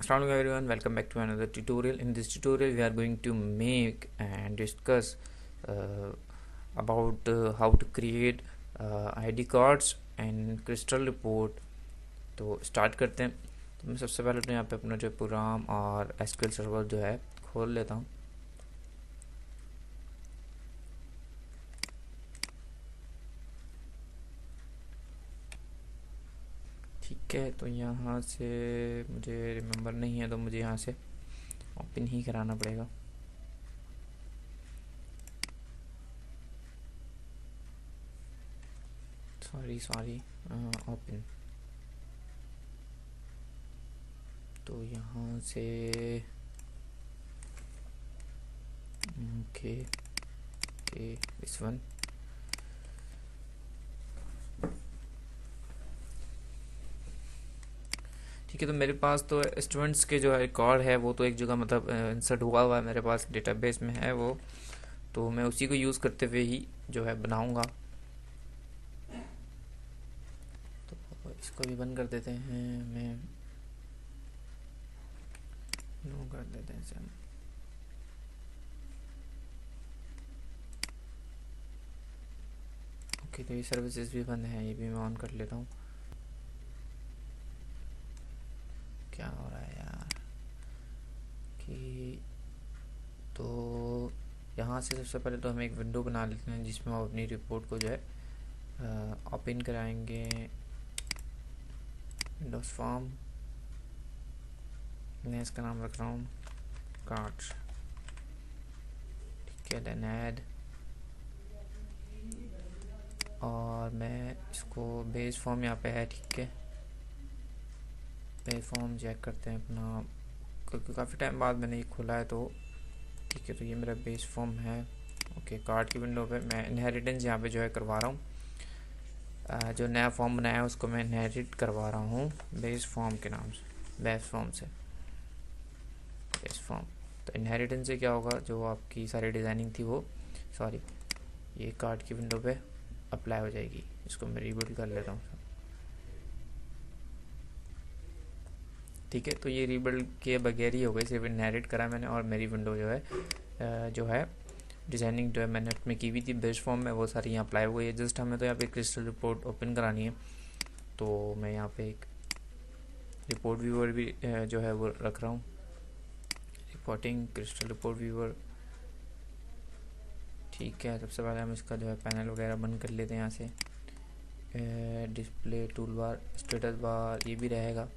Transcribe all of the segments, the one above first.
Assalamu alaikum everyone, welcome back to another tutorial. In this tutorial we are going to make and discuss uh, about how to create ID cards and crystal report. तो start करते हैं। तो मैं सबसे पहले तो यहाँ पे अपना जो प्रोग्राम और एसक्यूएल सर्वर जो है खोल लेता हूँ। ठीक है, तो यहाँ से मुझे रिमेम्बर नहीं है तो मुझे यहाँ से ओपन ही कराना पड़ेगा। Sorry open. तो यहाँ से ओके दिस वन। ठीक है, तो मेरे पास तो स्टूडेंट्स के जो रिकॉर्ड है वो तो एक जगह मतलब इंसर्ट हुआ है मेरे पास डेटाबेस में है वो, तो मैं उसी को यूज़ करते हुए ही जो है बनाऊंगा। तो इसको भी बंद कर देते हैं, मैं नो कर देते हैं इसे हम। ओके, तो ये सर्विसेज भी बंद है, ये भी मैं ऑन कर लेता हूँ। क्या हो रहा है यार कि तो यहाँ से सबसे पहले तो हम एक विंडो बना लेते हैं जिसमें हम अपनी रिपोर्ट को जो है ओपन कराएंगे। विंडोज फॉर्म, मैं इसका नाम रख रहा हूँ कार्ड्स। ठीक है, देन ऐड, और मैं इसको बेस फॉर्म यहाँ पे है। ठीक है, बेस फॉर्म चेक करते हैं अपना, क्योंकि काफ़ी टाइम बाद मैंने ये खोला है। तो ठीक है, तो ये मेरा बेस फॉर्म है। ओके, कार्ड की विंडो पे मैं इनहेरिटेंस यहाँ पे जो है करवा रहा हूँ। जो नया फॉर्म बनाया है उसको मैं इनहेरिट करवा रहा हूँ बेस फॉर्म के नाम से, बेस फॉर्म से, बेस फॉर्म। तो इनहेरिटेंस से क्या होगा, जो आपकी सारी डिज़ाइनिंग थी वो ये कार्ड की विंडो पे अप्लाई हो जाएगी। इसको मैं रीबिल्ड कर लेता हूँ। ठीक है, तो ये रीबिल्ड के बगैर ही हो गई, सिर्फ इनहेरिट करा मैंने और मेरी विंडो जो है डिज़ाइनिंग जो है मैंने में की हुई थी बेस फॉर्म में, वो सारी यहाँ अप्लाई हो गई है। जस्ट हमें तो यहाँ पे क्रिस्टल रिपोर्ट ओपन करानी है, तो मैं यहाँ पे एक रिपोर्ट व्यूअर भी जो है वो रख रहा हूँ। Reporting crystal report viewer. ठीक है, सबसे पहले हम इसका जो है पैनल वगैरह बंद कर लेते हैं यहाँ से। Display, tool bar, status bar, ये भी रहेगा,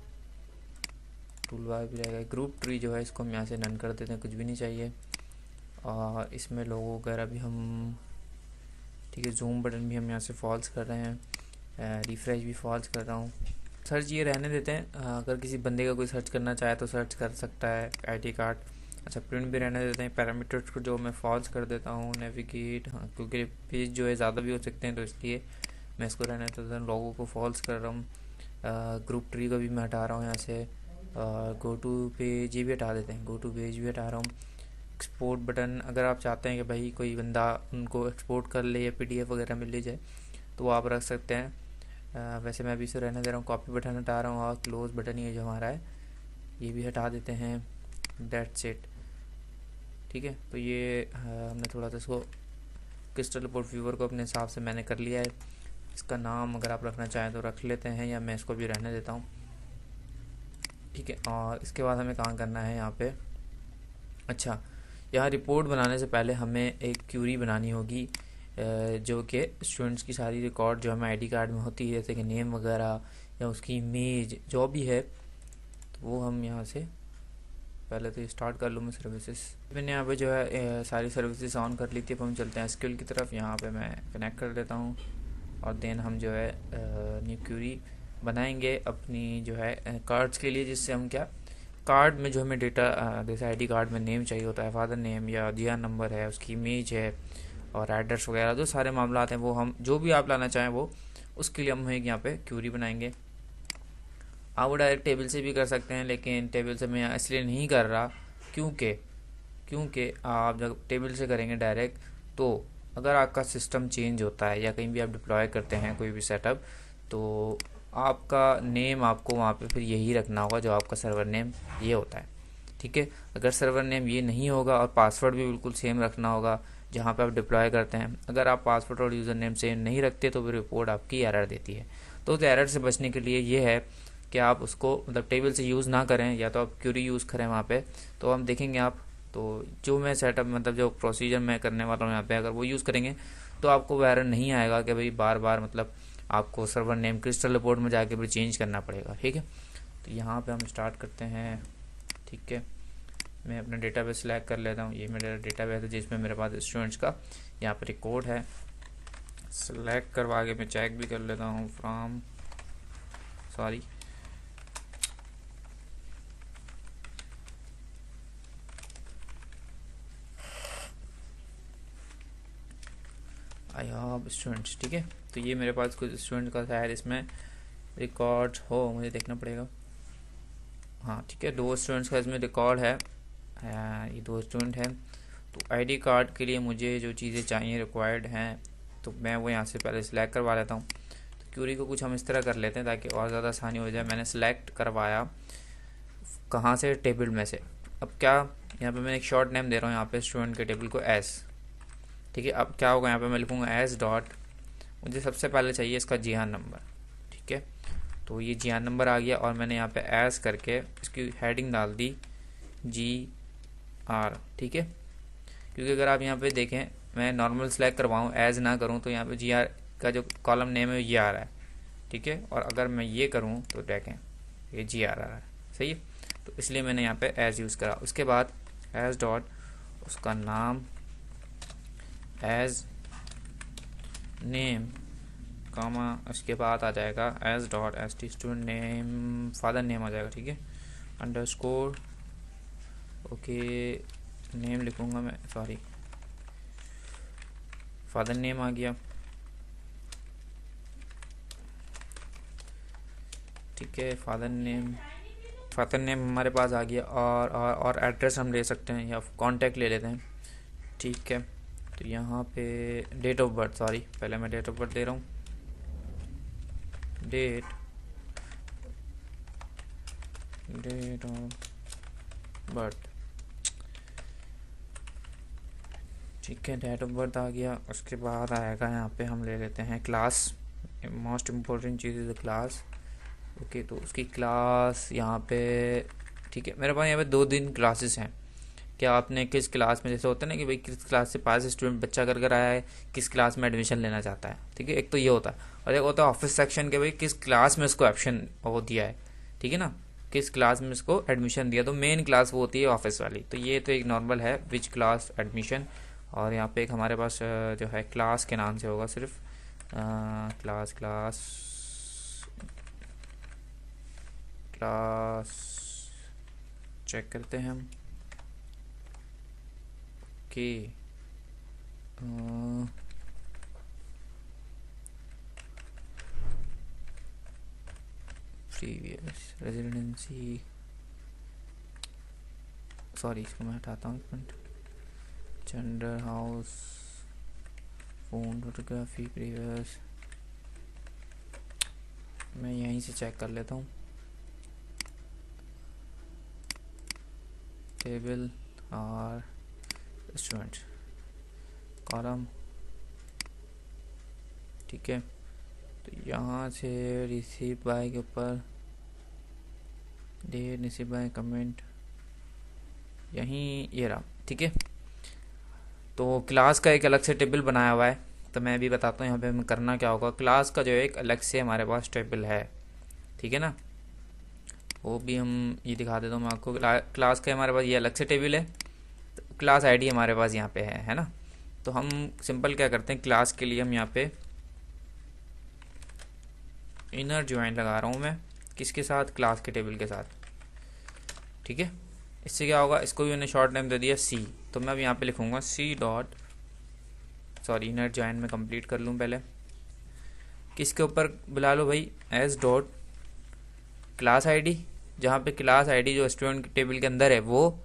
टूल बार भी रहेगा। ग्रुप ट्री जो है इसको हम यहाँ से नन कर देते हैं, कुछ भी नहीं चाहिए। और इसमें लोगो वगैरह भी हम, ठीक है, जूम बटन भी हम यहाँ से फॉल्स कर रहे हैं, रिफ्रेश भी फॉल्स कर रहा हूँ। सर्च ये रहने देते हैं, अगर किसी बंदे का कोई सर्च करना चाहे तो सर्च कर सकता है आईडी कार्ड। अच्छा, प्रिंट भी रहने देते हैं। पैरामीटर्स को जो मैं फॉल्स कर देता हूँ। नेविगेट, हाँ, क्योंकि पेज जो है ज़्यादा भी हो सकते हैं तो इसलिए मैं इसको रहने देता हूँ। लोगों को फॉल्स कर रहा हूँ। ग्रुप ट्री को भी मैं हटा रहा हूँ यहाँ से। गो टू पेज ये भी हटा देते हैं, गो टू पेज भी हटा रहा हूँ। एक्सपोर्ट बटन, अगर आप चाहते हैं कि भाई कोई बंदा उनको एक्सपोर्ट कर ले या पीडीएफ वगैरह मिल ले जाए तो वो आप रख सकते हैं। वैसे मैं अभी इसे रहने दे रहा हूँ। कॉपी बटन हटा रहा हूँ और क्लोज बटन ये जो हमारा है ये भी हटा देते हैं। That's it. ठीक है, तो ये हमने थोड़ा सा इसको क्रिस्टल रिपोर्ट व्यूअर को अपने हिसाब से मैंने कर लिया है। इसका नाम अगर आप रखना चाहें तो रख लेते हैं, या मैं इसको भी रहने देता हूँ। ठीक है, और इसके बाद हमें काम करना है यहाँ पे। अच्छा, यहाँ रिपोर्ट बनाने से पहले हमें एक क्यूरी बनानी होगी, जो कि स्टूडेंट्स की सारी रिकॉर्ड जो हमें आईडी कार्ड में होती है, जैसे कि नेम वगैरह या उसकी इमेज जो भी है, तो वो हम यहाँ से पहले तो स्टार्ट कर लूँ मैं सर्विसेज। मैंने यहाँ पे जो है सारी सर्विसेज ऑन कर ली थी। अब हम चलते हैं एसक्यूएल की तरफ। यहाँ पे मैं कनेक्ट कर देता हूँ और देन हम जो है न्यू क्यूरी बनाएंगे अपनी जो है कार्ड्स के लिए, जिससे हम क्या कार्ड में जो हमें डेटा, जैसे आईडी कार्ड में नेम चाहिए होता है, फादर नेम या जीआर नंबर है, उसकी इमेज है और एड्रेस वगैरह जो सारे मामला हैं, वो हम जो भी आप लाना चाहें वो उसके लिए हम एक यहाँ पे क्यूरी बनाएंगे। आप वो डायरेक्ट टेबल से भी कर सकते हैं, लेकिन टेबल से मैं इसलिए नहीं कर रहा क्योंकि आप जब टेबल से करेंगे डायरेक्ट, तो अगर आपका सिस्टम चेंज होता है या कहीं भी आप डिप्लॉय करते हैं कोई भी सेटअप, तो आपका नेम आपको वहाँ पे फिर यही रखना होगा जो आपका सर्वर नेम ये होता है, ठीक है। अगर सर्वर नेम ये नहीं होगा और पासवर्ड भी बिल्कुल सेम रखना होगा जहाँ पे आप डिप्लॉय करते हैं। अगर आप पासवर्ड और यूज़र नेम सेम नहीं रखते तो फिर रिपोर्ट आपकी एरर देती है। तो उस एरर से बचने के लिए ये है कि आप उसको मतलब टेबल से यूज़ ना करें, या तो आप क्यूरी यूज़ करें वहाँ पे। तो हम देखेंगे आप, तो जो मैं सेटअप मतलब जो प्रोसीजर मैं करने वाला हूँ यहाँ पे, अगर वो यूज़ करेंगे तो आपको वो एरर नहीं आएगा कि भाई बार बार मतलब आपको सर्वर नेम क्रिस्टल रिपोर्ट में जाके फिर चेंज करना पड़ेगा, ठीक है। तो यहाँ पे हम स्टार्ट करते हैं, ठीक है। मैं अपना डेटाबेस सिलेक्ट कर लेता हूँ। ये मेरा डेटाबेस है जिसमें मेरे पास स्टूडेंट्स का यहाँ पर रिकॉर्ड है। सिलेक्ट करवा के मैं चेक भी कर लेता हूँ from sorry I have students, ठीक है। तो ये मेरे पास कुछ स्टूडेंट का शायद इसमें रिकॉर्ड हो, मुझे देखना पड़ेगा। हाँ ठीक है, 2 स्टूडेंट्स का इसमें रिकॉर्ड है। ये 2 स्टूडेंट हैं। तो आईडी कार्ड के लिए मुझे जो चीज़ें चाहिए रिक्वायर्ड हैं तो मैं वो यहाँ से पहले सिलेक्ट करवा लेता हूँ। तो क्यूरी को कुछ हम इस तरह कर लेते हैं ताकि और ज़्यादा आसानी हो जाए। मैंने सेलेक्ट करवाया कहाँ से, टेबल में से। अब क्या यहाँ पे मैं एक शॉर्ट नेम दे रहा हूँ यहाँ पे स्टूडेंट के टेबल को एस, ठीक है। अब क्या होगा, यहाँ पे मैं लिखूँगा एस डॉट, मुझे सबसे पहले चाहिए इसका जीआर नंबर, ठीक है। तो ये जीआर नंबर आ गया और मैंने यहाँ पे एस करके इसकी हेडिंग डाल दी GR, ठीक है। क्योंकि अगर आप यहाँ पे देखें मैं नॉर्मल सेलेक्ट करवाऊँ एज ना करूँ तो यहाँ पे GR का जो कॉलम नेम है ये आ रहा है, ठीक है। और अगर मैं ये करूँ तो देखें ये GR आ रहा है, सही है। तो इसलिए मैंने यहाँ पे एज यूज़ करा। उसके बाद एज डॉट उसका नाम, एज नेम कामा, उसके बाद आ जाएगा as dot S T student name, father name आ जाएगा, ठीक है। अंडरस्कोर, ओके नेम लिखूँगा मैं, सॉरी फादर नेम आ गया, ठीक है। फादर नेम हमारे पास आ गया। और एड्रेस हम ले सकते हैं या कॉन्टैक्ट ले लेते हैं, ठीक है। तो यहाँ पे डेट ऑफ बर्थ, सॉरी पहले मैं डेट ऑफ बर्थ दे रहा हूँ, डेट ऑफ बर्थ, ठीक है। डेट ऑफ बर्थ आ गया। उसके बाद आएगा यहाँ पे हम ले लेते हैं class, most important cheese is class, okay. तो उसकी क्लास यहाँ पे, ठीक है। मेरे पास यहाँ पे 2 दिन क्लासेस हैं। क्या आपने किस क्लास में, जैसे होता है ना कि भाई किस क्लास से पास स्टूडेंट बच्चा कर आया है, किस क्लास में एडमिशन लेना चाहता है, ठीक है। एक तो ये होता है, और एक होता है ऑफिस सेक्शन के, भाई किस क्लास में इसको ऑप्शन वो दिया है, ठीक है ना, किस क्लास में इसको एडमिशन दिया। तो मेन क्लास वो होती है ऑफिस वाली। तो ये तो एक नॉर्मल है विच क्लास एडमिशन। और यहाँ पे एक हमारे पास जो है क्लास के नाम से होगा सिर्फ क्लास चेक करते हैं हम, ओके। प्रीवियस रेजिडेंसी, सॉरी इसको मैं हटाता हूँ, एक minute. Gender, house, phone, photography, previous, मैं यहीं से चेक कर लेता हूँ। टेबल और स्टूडेंट कॉलम, ठीक है। तो यहाँ से रिसीव बाय के ऊपर डेट, रिसीव बाय कमेंट, यहीं ये रहा, ठीक है। तो क्लास का एक अलग से टेबल बनाया हुआ है। तो मैं भी बताता हूँ यहाँ पे हमें करना क्या होगा। क्लास का जो एक अलग से हमारे पास टेबल है, ठीक है ना, वो भी हम ये दिखा देता हूँ मैं आपको। क्लास का हमारे पास ये अलग से टेबल है। तो क्लास आईडी हमारे पास यहाँ पे है ना। तो हम सिंपल क्या करते हैं, क्लास के लिए हम यहाँ पे इनर ज्वाइन लगा रहा हूँ मैं, किसके साथ, क्लास के टेबल के साथ, ठीक है। इससे क्या होगा, इसको भी मैंने शॉर्ट नेम दे दिया C। तो मैं अब यहाँ पे लिखूँगा C dot, sorry inner join में कंप्लीट कर लूँ पहले, किसके ऊपर बुला लो भाई, एस डॉट क्लास आईडी, जहाँ पे क्लास आईडी जो स्टूडेंट के टेबल के अंदर है वो,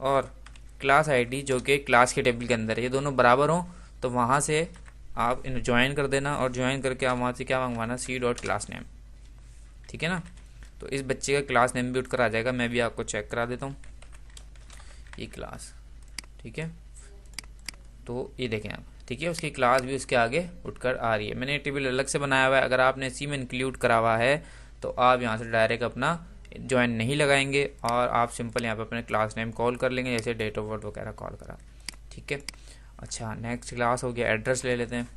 और क्लास आईडी जो कि क्लास के टेबल के अंदर है, ये दोनों बराबर हों। तो वहाँ से आप इन ज्वाइन कर देना, और ज्वाइन करके आप वहाँ से क्या मंगवाना, C डॉट क्लास नेम, ठीक है ना। तो इस बच्चे का क्लास नेम भी उठकर आ जाएगा, मैं भी आपको चेक करा देता हूँ ये क्लास, ठीक है। तो ये देखें आप, ठीक है, उसकी क्लास भी उसके आगे उठकर आ रही है। मैंने टेबल अलग से बनाया हुआ है, अगर आपने इसी में इंक्लूड करा हुआ है तो आप यहाँ से डायरेक्ट अपना ज्वाइन नहीं लगाएंगे और आप सिंपल यहाँ पे अपने क्लास नेम कॉल कर लेंगे, जैसे डेट ऑफ बर्थ वगैरह कॉल करा, ठीक है। अच्छा, नेक्स्ट क्लास हो गया, एड्रेस ले लेते हैं।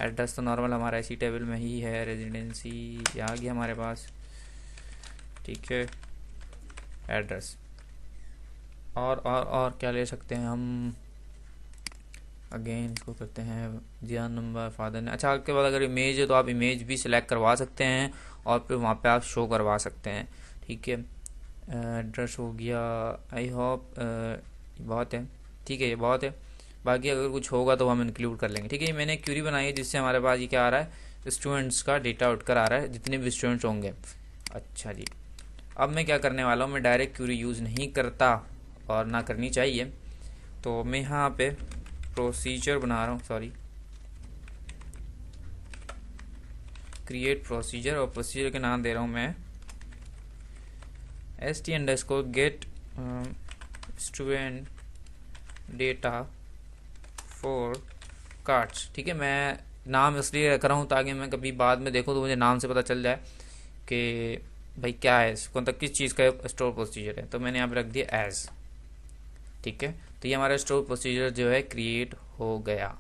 एड्रेस तो नॉर्मल हमारा इसी टेबल में ही है, रेजिडेंसी आ गया हमारे पास, ठीक है। एड्रेस और क्या ले सकते हैं हम, अगेन इसको करते हैं जियान नंबर, फादर ने। अच्छा, उसके बाद अगर इमेज है तो आप इमेज भी सिलेक्ट करवा सकते हैं और फिर वहाँ पे आप शो करवा सकते हैं, ठीक है। एड्रेस हो गया, आई होप बहुत है, ठीक है, ये बहुत है। बाकी अगर कुछ होगा तो हम इंक्लूड कर लेंगे, ठीक है। ये मैंने क्यूरी बनाई है जिससे हमारे पास ये क्या आ रहा है, स्टूडेंट्स का डेटा उठकर आ रहा है, जितने भी स्टूडेंट्स होंगे। अच्छा जी, अब मैं क्या करने वाला हूँ, मैं डायरेक्ट क्यूरी यूज़ नहीं करता और ना करनी चाहिए, तो मैं यहाँ पे प्रोसीजर बना रहा हूँ, सॉरी, क्रिएट प्रोसीजर, और प्रोसीजर के नाम दे रहा हूँ मैं st_get student data for cards, ठीक है। मैं नाम इसलिए रख रहा हूँ ताकि मैं कभी बाद में देखूँ तो मुझे नाम से पता चल जाए कि भाई क्या है, कौन तक किस चीज़ का स्टोर प्रोसीजर है। तो मैंने यहाँ पे रख दिया एज, ठीक है। तो ये हमारा स्टोर प्रोसीजर जो है क्रिएट हो गया,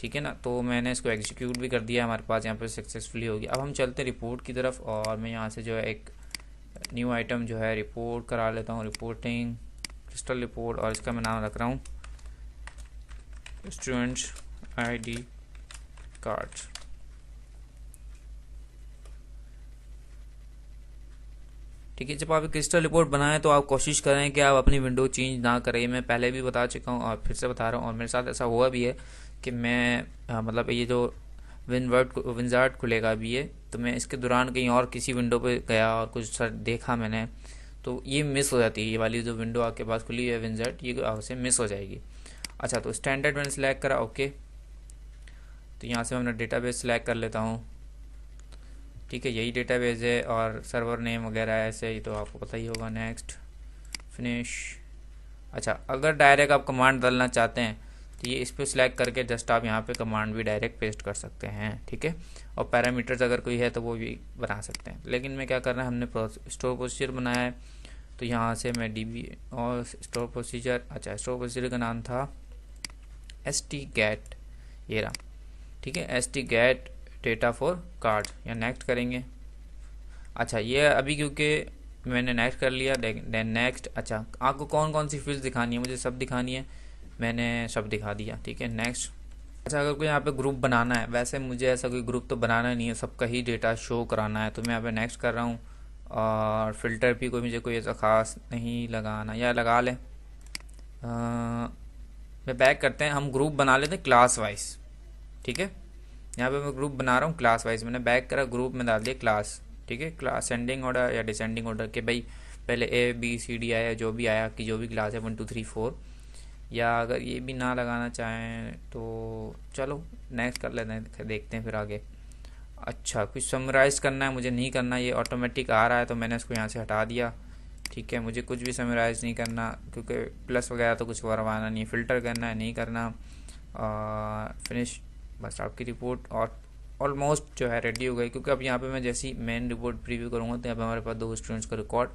ठीक है ना। तो मैंने इसको एग्जीक्यूट भी कर दिया, हमारे पास यहाँ पे सक्सेसफुली हो गया। अब हम चलते हैं रिपोर्ट की तरफ, और मैं यहाँ से जो है एक न्यू आइटम जो है रिपोर्ट करा लेता हूँ, रिपोर्टिंग क्रिस्टल रिपोर्ट, और इसका मैं नाम रख रहा हूँ स्टूडेंट्स आईडी कार्ड, ठीक है। जब आप क्रिस्टल रिपोर्ट बनाएं तो आप कोशिश करें कि आप अपनी विंडो चेंज ना करें। मैं पहले भी बता चुका हूँ और फिर से बता रहा हूँ, और मेरे साथ ऐसा हुआ भी है कि मैं मतलब ये जो विंजार्ड खुलेगा अभी ये, तो मैं इसके दौरान कहीं और किसी विंडो पे गया और कुछ सर देखा मैंने, तो ये मिस हो जाती है, ये वाली जो विंडो आपके पास खुली है विंजार्ड, ये आपसे मिस हो जाएगी। अच्छा, तो स्टैंडर्ड मैंने सेलेक्ट करा, ओके। तो यहाँ से मैं अपना डेटाबेस सेलेक्ट कर लेता हूँ, ठीक है, यही डेटाबेस है, और सर्वर नेम वगैरह ऐसे ही तो आपको पता ही होगा। Next, finish. अच्छा, अगर डायरेक्ट आप कमांड डालना चाहते हैं तो ये इस पर सिलेक्ट करके जस्ट आप यहाँ पे कमांड भी डायरेक्ट पेस्ट कर सकते हैं, ठीक है। और पैरामीटर्स अगर कोई है तो वो भी बना सकते हैं, लेकिन मैं क्या करना है, हमने स्टोर प्रोसीजर बनाया है, तो यहाँ से मैं DB और स्टोर प्रोसीजर, अच्छा स्टोर प्रोसीजर का नाम था st_get, ये रहा, ठीक है, st_get डेटा फॉर कार्ड, या नेक्स्ट करेंगे। अच्छा, ये अभी क्योंकि मैंने नेक्स्ट कर लिया, देन नेक्स्ट। अच्छा, आपको कौन कौन सी फील्ड दिखानी है, मुझे सब दिखानी है, मैंने सब दिखा दिया, ठीक है, नेक्स्ट। अच्छा, अगर कोई यहाँ पे ग्रुप बनाना है, वैसे मुझे ऐसा कोई ग्रुप तो बनाना नहीं है, सबका ही डेटा शो कराना है, तो मैं यहाँ पे नेक्स्ट कर रहा हूँ। और फिल्टर भी मुझे कोई ऐसा ख़ास नहीं लगाना, या लगा लें, मैं बैक करते हैं, हम ग्रुप बना लेते हैं क्लास वाइज, ठीक है। यहाँ पे मैं ग्रुप बना रहा हूँ क्लास वाइज, मैंने बैक करा, ग्रुप में डाल दिया क्लास, ठीक है। क्लास असेंडिंग ऑर्डर या डिसेंडिंग ऑर्डर के भाई पहले ABCD आया, जो भी आया कि जो भी क्लास है 1 2 3 4, या अगर ये भी ना लगाना चाहें तो चलो नेक्स्ट कर लेते हैं, देखते हैं फिर आगे। अच्छा, कुछ समराइज़ करना है, मुझे नहीं करना, ये ऑटोमेटिक आ रहा है तो मैंने इसको यहाँ से हटा दिया, ठीक है। मुझे कुछ भी समराइज़ नहीं करना क्योंकि प्लस वगैरह तो कुछ करवाना नहीं है, फ़िल्टर करना है, नहीं करना, फिनिश, बस आपकी रिपोर्ट और ऑलमोस्ट जो है रेडी हो गई। क्योंकि अब यहाँ पे मैं जैसी मेन रिपोर्ट प्रीव्यू करूँगा तो यहाँ पे हमारे पास 2 स्टूडेंट्स का रिकॉर्ड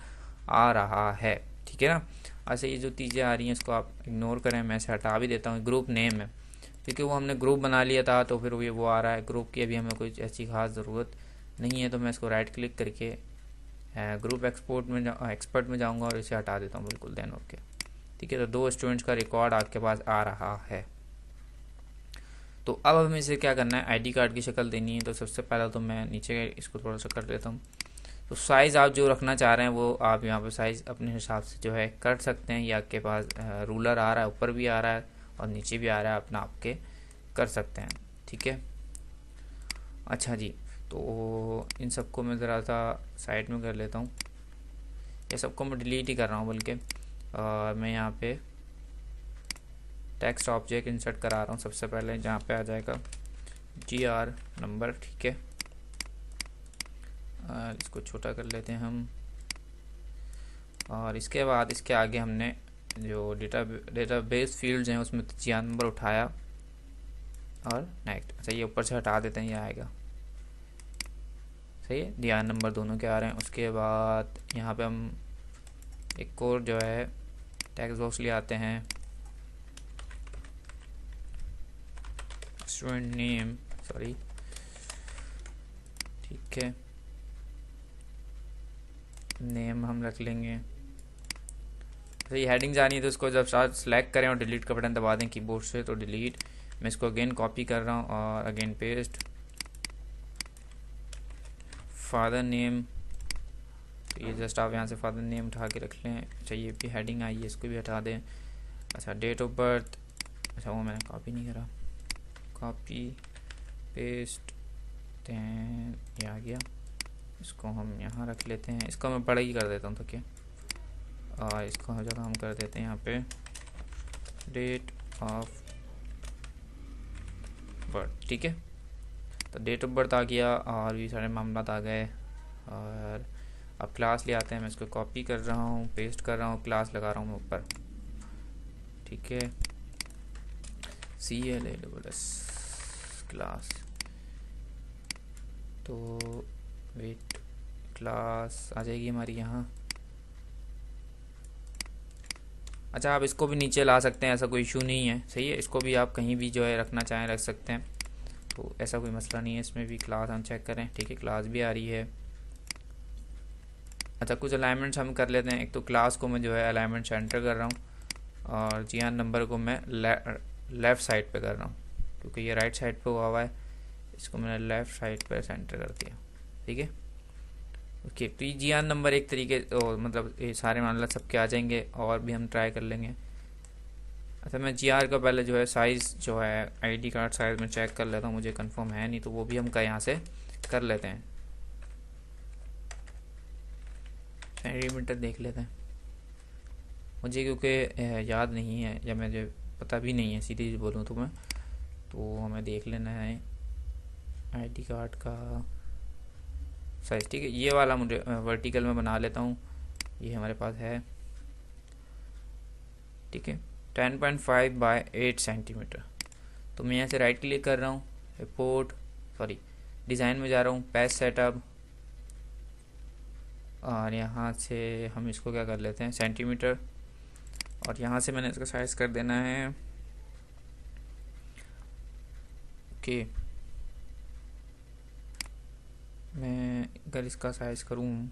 आ रहा है, ठीक है ना। अच्छा, ये जो चीज़ें आ रही हैं इसको आप इग्नोर करें, मैं इसे हटा भी देता हूँ। ग्रुप नेम है क्योंकि वो हमने ग्रुप बना लिया था, तो फिर वो आ रहा है, ग्रुप की अभी हमें कोई ऐसी खास ज़रूरत नहीं है, तो मैं इसको राइट क्लिक करके ग्रुप एक्सपर्ट में जाऊँगा और इसे हटा देता हूँ बिल्कुल, देन ओके, ठीक है। तो 2 स्टूडेंट्स का रिकॉर्ड आपके पास आ रहा है। तो अब हमें इसे क्या करना है, ID कार्ड की शक्ल देनी है। तो सबसे पहला तो मैं नीचे इसको थोड़ा सा कर लेता हूँ। तो साइज़ आप जो रखना चाह रहे हैं वो आप यहाँ पे साइज़ अपने हिसाब से जो है कर सकते हैं, या आपके पास रूलर आ रहा है, ऊपर भी आ रहा है और नीचे भी आ रहा है, अपना आपके कर सकते हैं, ठीक है। अच्छा जी, तो इन सबको मैं ज़रा सा साइड में कर लेता हूँ, ये सबको मैं डिलीट ही कर रहा हूँ, बल्कि मैं यहाँ पे टेक्स्ट ऑब्जेक्ट इंसर्ट करा रहा हूँ। सबसे पहले जहाँ पे आ जाएगा GR नंबर, ठीक है, और इसको छोटा कर लेते हैं हम। और इसके बाद इसके आगे हमने जो डेटाबेस फील्ड्स हैं उसमें जियान नंबर उठाया और नेक्स्ट। अच्छा ये ऊपर से हटा देते हैं, ये आएगा सही है। ध्यान नंबर दोनों के आ रहे हैं। उसके बाद यहाँ पे हम एक और जो है टेक्स्ट बॉक्स ले आते हैं, स्टूडेंट नेम, सॉरी, ठीक है, नेम हम रख लेंगे। तो ये हेडिंग जानी है तो इसको जब साथ सेलेक्ट करें और डिलीट का बटन दबा दें कीबोर्ड से तो डिलीट। मैं इसको अगेन कॉपी कर रहा हूँ और अगेन पेस्ट। फादर नेम, तो ये जस्ट आप यहाँ से फादर नेम उठा के रख लें। अच्छा ये भी हेडिंग आई है, इसको भी हटा दें। अच्छा डेट ऑफ बर्थ, अच्छा वो मैंने कॉपी नहीं करा, कॉपी पेस्ट, दैन ये आ गया। इसको हम यहाँ रख लेते हैं, इसको मैं बड़ा ही कर देता हूँ तो क्या, और इसको हर जगह हम कर देते हैं यहाँ पे डेट ऑफ बर्थ, ठीक है। तो डेट ऑफ बर्थ आ गया और भी सारे मामला आ गए। और अब क्लास ले आते हैं, मैं इसको कॉपी कर रहा हूँ, पेस्ट कर रहा हूँ, क्लास लगा रहा हूँ ऊपर, ठीक है, CLASS क्लास। तो वेट, क्लास आ जाएगी हमारी यहाँ। अच्छा आप इसको भी नीचे ला सकते हैं, ऐसा कोई इशू नहीं है, सही है। इसको भी आप कहीं भी जो है रखना चाहें रख सकते हैं, तो ऐसा कोई मसला नहीं है। इसमें भी क्लास हम चेक करें, ठीक है, क्लास भी आ रही है। अच्छा कुछ अलाइनमेंट्स हम कर लेते हैं। एक तो क्लास को मैं जो है अलाइनमेंट सेंटर कर रहा हूँ और जियान नंबर को मैं लेफ़्ट साइड पे कर रहा हूँ क्योंकि ये राइट साइड पे हुआ है, इसको मैंने लेफ़्ट साइड पे सेंटर कर दिया, ठीक है। ओके तो ये जियान नंबर एक तरीके मतलब ये सारे मामला सबके आ जाएंगे और भी हम ट्राई कर लेंगे। अच्छा मैं GR का पहले जो है साइज़ जो है ID कार्ड साइज़ में चेक कर लेता हूँ, मुझे कंफर्म है नहीं तो वो भी हम यहाँ से कर लेते हैं। सेंटीमीटर देख लेते हैं, मुझे क्योंकि याद नहीं है या मुझे पता भी नहीं है सीधी बोलूँ तो मैं, तो हमें देख लेना है ID कार्ड का साइज़, ठीक है। ये वाला मुझे वर्टिकल में बना लेता हूँ, ये हमारे पास है, ठीक है, 10.5 बाय 8 सेंटीमीटर। तो मैं यहाँ से राइट क्लिक कर रहा हूँ, रिपोर्ट सॉरी डिज़ाइन में जा रहा हूँ, पेज सेटअप, और यहाँ से हम इसको क्या कर लेते हैं सेंटीमीटर, और यहाँ से मैंने इसका साइज़ कर देना है ओके। मैं अगर इसका साइज़ करूँ,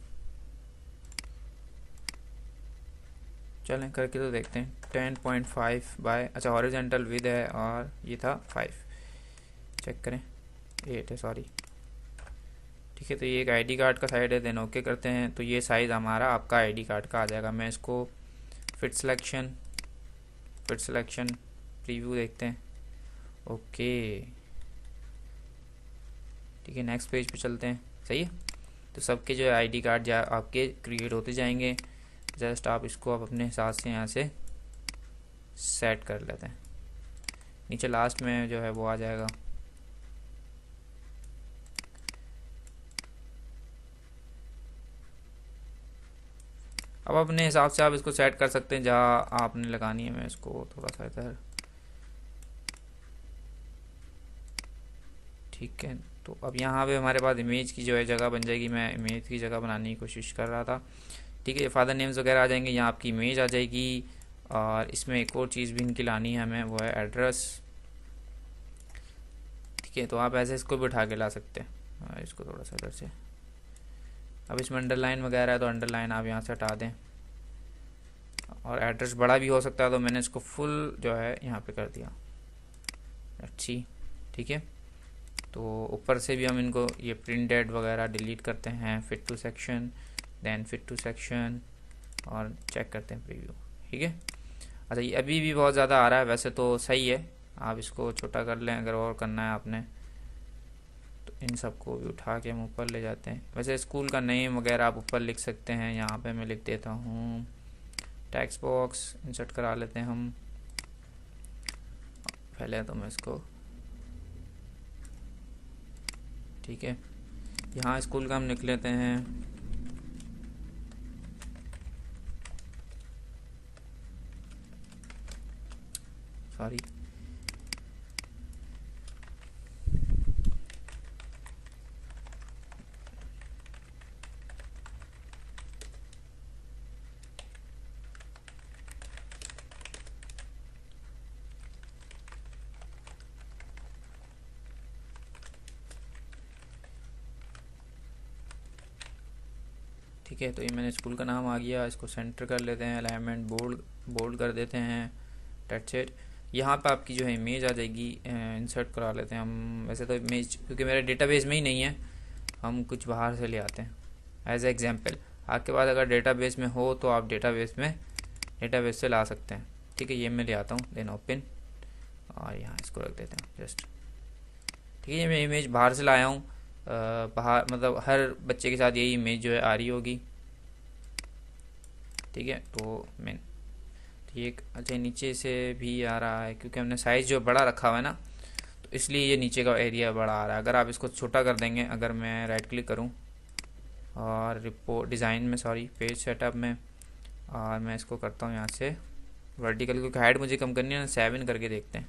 चलें करके तो देखते हैं, 10.5 बाय, अच्छा हॉरिजॉन्टल विद है और ये था 5, चेक करें 8 है सॉरी, ठीक है। तो ये एक ID कार्ड का साइड है, देन ओके करते हैं तो ये साइज़ हमारा आपका ID कार्ड का आ जाएगा। मैं इसको फिट सिलेक्शन प्रीव्यू देखते हैं, ओके ठीक है, नेक्स्ट पेज पे चलते हैं, सही है। तो सबके जो है ID कार्ड आपके क्रिएट होते जाएंगे, जस्ट आप इसको आप अपने हिसाब से यहाँ से सेट कर लेते हैं। नीचे लास्ट में जो है वो आ जाएगा, अब अपने हिसाब से आप इसको सेट कर सकते हैं जहाँ आपने लगानी है। मैं इसको थोड़ा सा इधर, ठीक है। तो अब यहाँ पे हमारे पास इमेज की जो है जगह बन जाएगी, मैं इमेज की जगह बनाने की कोशिश कर रहा था, ठीक है। फादर नेम्स वगैरह आ जाएंगे, यहाँ आपकी इमेज आ जाएगी, और इसमें एक और चीज़ भी इनकी लानी है हमें, वो है एड्रेस, ठीक है। तो आप ऐसे इसको भी उठा के ला सकते हैं, इसको थोड़ा सा इधर से, अब इसमें अंडरलाइन वगैरह है तो अंडरलाइन आप यहाँ से हटा दें, और एड्रेस बड़ा भी हो सकता है तो मैंने इसको फुल जो है यहाँ पे कर दिया, अच्छी, ठीक है। तो ऊपर से भी हम इनको ये प्रिंटेड वगैरह डिलीट करते हैं, fit to section, then fit to section, और चेक करते हैं प्रीव्यू, ठीक है। अच्छा ये अभी भी बहुत ज़्यादा आ रहा है, वैसे तो सही है, आप इसको छोटा कर लें अगर और करना है आपने। तो इन सबको भी उठा के हम ऊपर ले जाते हैं। वैसे स्कूल का नेम वगैरह आप ऊपर लिख सकते हैं, यहाँ पे मैं लिख देता हूँ, टेक्स्ट बॉक्स इंसर्ट करा लेते हैं हम पहले, तो मैं इसको, ठीक है, यहाँ स्कूल का हम लिख लेते हैं, सॉरी, ठीक है। तो ये मैंने स्कूल का नाम आ गया, इसको सेंटर कर लेते हैं, अलाइनमेंट बोल्ड बोल्ड कर देते हैं, डेट्स इट। यहाँ पे आपकी जो है इमेज आ जाएगी, इंसर्ट करा लेते हैं हम। वैसे तो इमेज क्योंकि मेरे डेटाबेस में ही नहीं है, हम कुछ बाहर से ले आते हैं एज एग्जांपल। आपके पास अगर डेटाबेस में हो तो आप डेटाबेस से ला सकते हैं। ठीक है, ये मैं ले आता हूँ, देन ओपन, और यहाँ इसको रख देते हैं जस्ट। ठीक है, ये मैं इमेज बाहर से लाया हूँ, बाहर मतलब हर बच्चे के साथ यही इमेज जो है आ रही होगी। ठीक है, तो मैं ठीक, अच्छा नीचे से भी आ रहा है क्योंकि हमने साइज़ जो बड़ा रखा हुआ है ना, तो इसलिए ये नीचे का एरिया बड़ा आ रहा है। अगर आप इसको छोटा कर देंगे, अगर मैं राइट क्लिक करूँ और रिपोर्ट डिज़ाइन में, सॉरी, पेज सेटअप में, और मैं इसको करता हूँ यहाँ से वर्टिकल, क्योंकि हाइट मुझे कम करनी है ना, 7 करके देखते हैं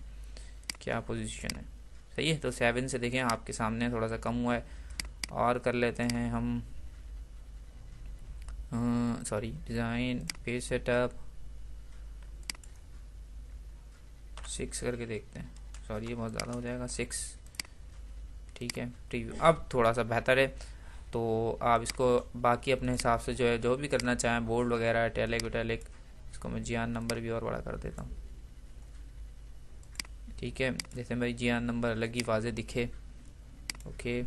क्या पोजीशन है। सही है, तो 7 से देखें आपके सामने थोड़ा सा कम हुआ है। और कर लेते हैं हम, सॉरी, डिज़ाइन पेज सेटअप 6 करके देखते हैं। सॉरी, ये बहुत ज़्यादा हो जाएगा, 6। ठीक है, प्रीव्यू अब थोड़ा सा बेहतर है। तो आप इसको बाकी अपने हिसाब से जो है जो भी करना चाहें, बोल्ड वगैरह, इटैलिक विटैलिक, इसको मैं जियान नंबर भी और बड़ा कर देता हूँ। ठीक है, जैसे भाई जियान नंबर अलग ही वाजे दिखे। ओके,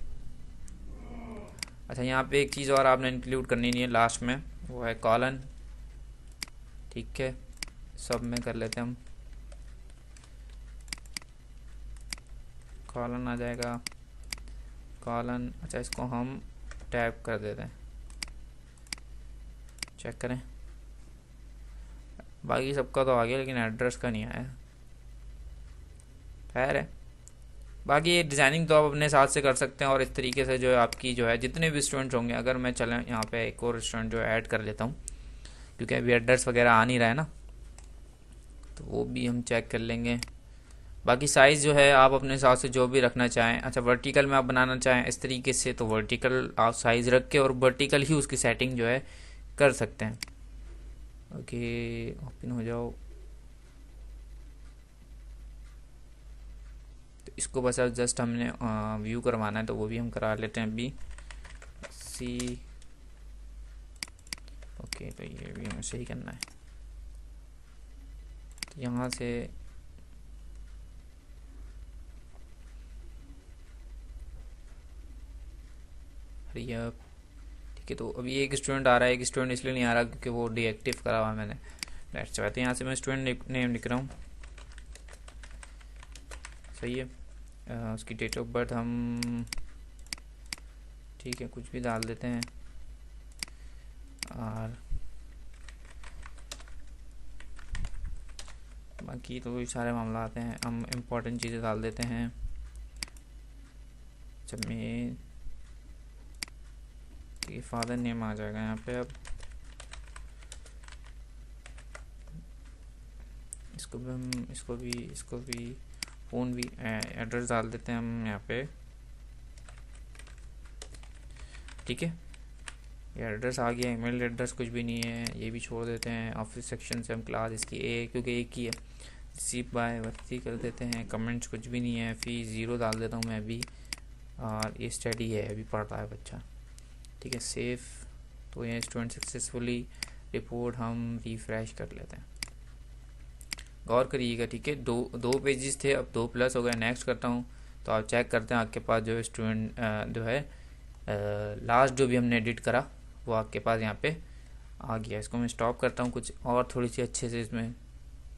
अच्छा यहाँ पे एक चीज़ और आपने इंक्लूड करनी नहीं है लास्ट में, वो है कॉलन। ठीक है, सब में कर लेते हैं हम, कॉलन आ जाएगा, कॉलन। अच्छा, इसको हम टैब कर देते हैं, चेक करें। बाकी सबका तो आ गया, लेकिन एड्रेस का नहीं आया। खैर है, बाकी ये डिज़ाइनिंग तो आप अपने साथ से कर सकते हैं। और इस तरीके से जो है आपकी जो है जितने भी स्टूडेंट्स होंगे, अगर मैं चलें यहाँ पे एक और स्टूडेंट जो ऐड कर लेता हूँ, क्योंकि अभी एड्रेस वगैरह आ नहीं रहा है ना, तो वो भी हम चेक कर लेंगे। बाकी साइज़ जो है आप अपने हिसाब से जो भी रखना चाहें। अच्छा, वर्टिकल में आप बनाना चाहें इस तरीके से, तो वर्टिकल आप साइज़ रख के और वर्टिकल ही उसकी सेटिंग जो है कर सकते हैं। ओके, ओपन हो जाओ। तो इसको बस अब जस्ट हमने व्यू करवाना है, तो वो भी हम करा लेते हैं अभी। सी, ओके, तो ये भी हमें सही करना है। तो यहाँ से हरी अप। ठीक है, तो अभी एक स्टूडेंट आ रहा है, एक स्टूडेंट इसलिए नहीं आ रहा क्योंकि वो डीएक्टिव करा हुआ है मैंने, दैट्स व्हाई। तो यहाँ से मैं स्टूडेंट नेम लिख रहा हूँ, सही है। उसकी डेट ऑफ बर्थ हम, ठीक है, कुछ भी डाल देते हैं। और बाकी तो ये सारे मामला आते हैं, हम इम्पोर्टेंट चीज़ें डाल देते हैं। जब मैं ये फादर नेम आ जाएगा यहाँ पे। अब इसको भी फ़ोन भी एड्रेस डाल देते हैं हम यहाँ पे। ठीक है, ये एड्रेस आ गया, ईमेल एड्रेस कुछ भी नहीं है, ये भी छोड़ देते हैं। ऑफिस सेक्शन से हम क्लास इसकी क्योंकि एक ही है, रिसीव बाय वस्ती कर देते हैं। कमेंट्स कुछ भी नहीं है, फ़ीस 0 डाल देता हूँ मैं अभी। और ये स्टडी है, अभी पढ़ रहा है बच्चा। ठीक है, सेफ। तो ये स्टूडेंट सक्सेसफुली रिपोर्ट हम रिफ्रेश कर लेते हैं, गौर करिएगा। ठीक है, दो पेजेस थे, अब 2 प्लस हो गया। नेक्स्ट करता हूँ, तो आप चेक करते हैं आपके पास जो है स्टूडेंट जो है लास्ट जो भी हमने एडिट करा वो आपके पास यहाँ पे आ गया। इसको मैं स्टॉप करता हूँ, कुछ और थोड़ी सी अच्छे से इसमें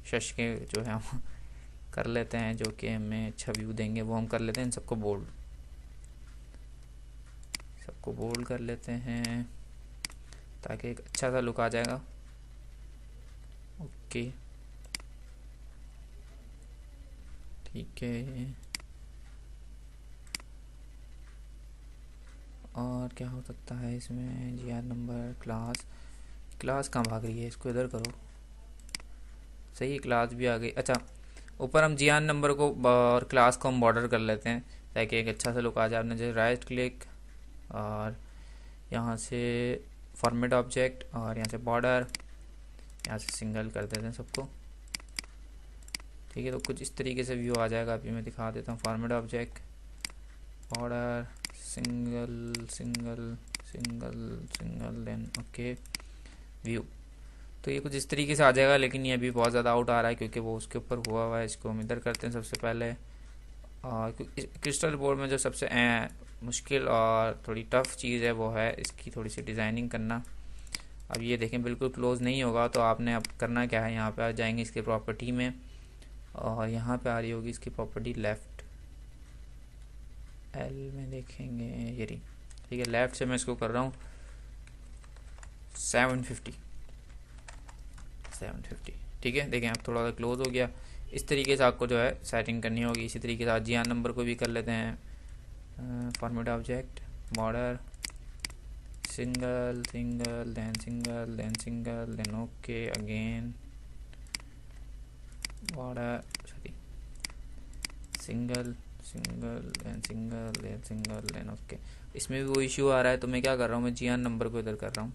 शश के जो है हम कर लेते हैं, जो कि हमें अच्छा व्यू देंगे, वो हम कर लेते हैं। सबको बोल्ड कर लेते हैं ताकि एक अच्छा सा लुक आ जाएगा। ओके, ठीक है, और क्या हो सकता है इसमें, जी आर नंबर, क्लास, क्लास कहाँ भाग रही है, इसको इधर करो। सही है, क्लास भी आ गई। अच्छा, ऊपर हम जी आर नंबर को और क्लास को हम बॉर्डर कर लेते हैं ताकि एक अच्छा सा लुक आ जाए। आपने जैसे राइट क्लिक और यहाँ से फॉर्मेट ऑब्जेक्ट और यहाँ से बॉर्डर, यहाँ से सिंगल कर देते हैं सबको। ठीक है, तो कुछ इस तरीके से व्यू आ जाएगा। अभी मैं दिखा देता हूँ। Format object, border, single single single single, then okay view. तो ये कुछ इस तरीके से आ जाएगा, लेकिन ये अभी बहुत ज़्यादा आउट आ रहा है क्योंकि वो उसके ऊपर हुआ है। इसको हम इधर करते हैं सबसे पहले। और क्रिस्टल बोर्ड में जो सबसे मुश्किल और थोड़ी टफ चीज़ है वो है इसकी थोड़ी सी डिज़ाइनिंग करना। अब ये देखें बिल्कुल क्लोज नहीं होगा, तो आपने अब करना क्या है, यहाँ पे आ जाएंगे इसके प्रॉपर्टी में और यहाँ पे आ रही होगी इसकी प्रॉपर्टी लेफ़्ट, एल में देखेंगे ये रही। ठीक है, लेफ़्ट से मैं इसको कर रहा हूँ 750। ठीक है, देखें अब थोड़ा सा क्लोज हो गया। इस तरीके से आपको जो है सेटिंग करनी होगी। इसी तरीके से जी आर नंबर को भी कर लेते हैं। Format object, border, single single then single then single then okay again, border, sorry, single single then single then single then okay. इसमें भी वो इशू आ रहा है, तो मैं क्या कर रहा हूँ, मैं जी आर नंबर को इधर कर रहा हूँ,